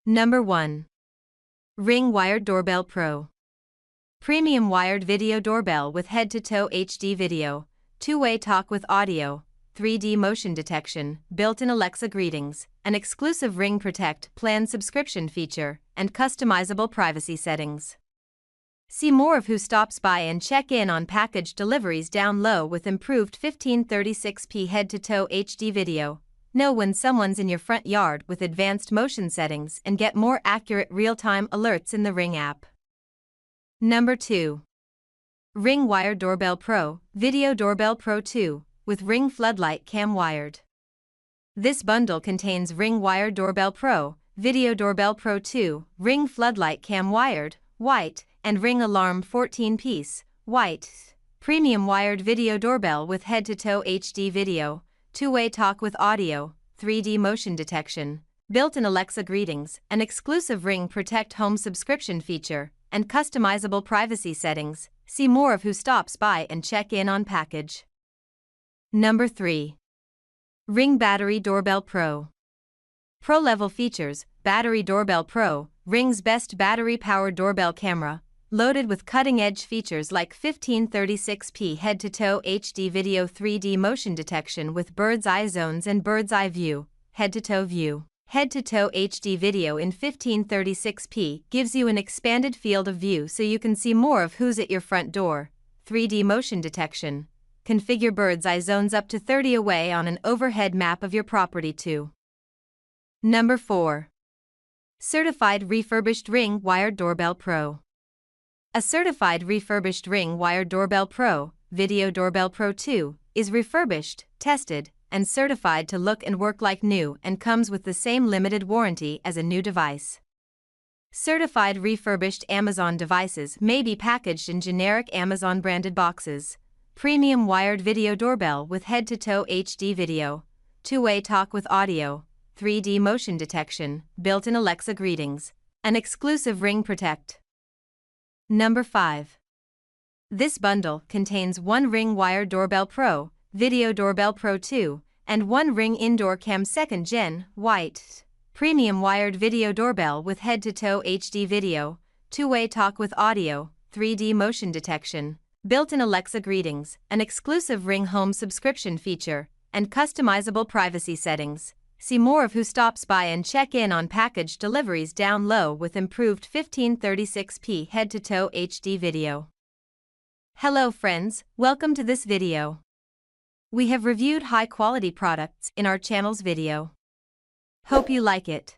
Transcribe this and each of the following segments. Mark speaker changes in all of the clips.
Speaker 1: Number 1. Ring Wired Doorbell Pro. Premium wired video doorbell with head-to-toe HD video, two-way talk with audio, 3D motion detection, built-in Alexa greetings, an exclusive Ring Protect plan subscription feature, and customizable privacy settings. See more of who stops by and check in on package deliveries down low with improved 1536p head-to-toe HD video. Know when someone's in your front yard with advanced motion settings and get more accurate real-time alerts in the Ring app. Number 2. Ring Wired Doorbell Pro, Video Doorbell Pro 2, with Ring Floodlight Cam Wired. This bundle contains Ring Wired Doorbell Pro, Video Doorbell Pro 2, Ring Floodlight Cam Wired, white, and Ring Alarm 14-piece, white, premium wired video doorbell with head-to-toe HD video, two-way talk with audio, 3D motion detection, built-in Alexa greetings, an exclusive Ring Protect home subscription feature, and customizable privacy settings. See more of who stops by and check in on package. Number 3. Ring Battery Doorbell Pro. Pro-level features, Battery Doorbell Pro, Ring's best battery-powered doorbell camera, loaded with cutting-edge features like 1536p head-to-toe HD video, 3D motion detection with bird's eye zones and bird's eye view, head-to-toe view. Head-to-toe HD video in 1536p gives you an expanded field of view so you can see more of who's at your front door. 3D motion detection. Configure bird's eye zones up to 30 away on an overhead map of your property too. Number 4. Certified Refurbished Ring Wired Doorbell Pro. A certified refurbished Ring Wired Doorbell Pro, Video Doorbell Pro 2, is refurbished, tested, and certified to look and work like new and comes with the same limited warranty as a new device. Certified refurbished Amazon devices may be packaged in generic Amazon branded boxes. Premium wired video doorbell with head-to-toe HD video, two-way talk with audio, 3D motion detection, built-in Alexa greetings, an exclusive Ring Protect. Number 5. This bundle contains one Ring Wired Doorbell Pro, Video Doorbell Pro 2, and one Ring Indoor Cam 2nd Gen, white, premium wired video doorbell with head-to-toe HD video, two-way talk with audio, 3D motion detection, built-in Alexa greetings, an exclusive Ring home subscription feature, and customizable privacy settings. See more of who stops by and check in on package deliveries down low with improved 1536p head-to-toe HD video. Hello friends, welcome to this video. We have reviewed high-quality products in our channel's video. Hope you like it.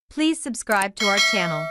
Speaker 1: Please subscribe to our channel.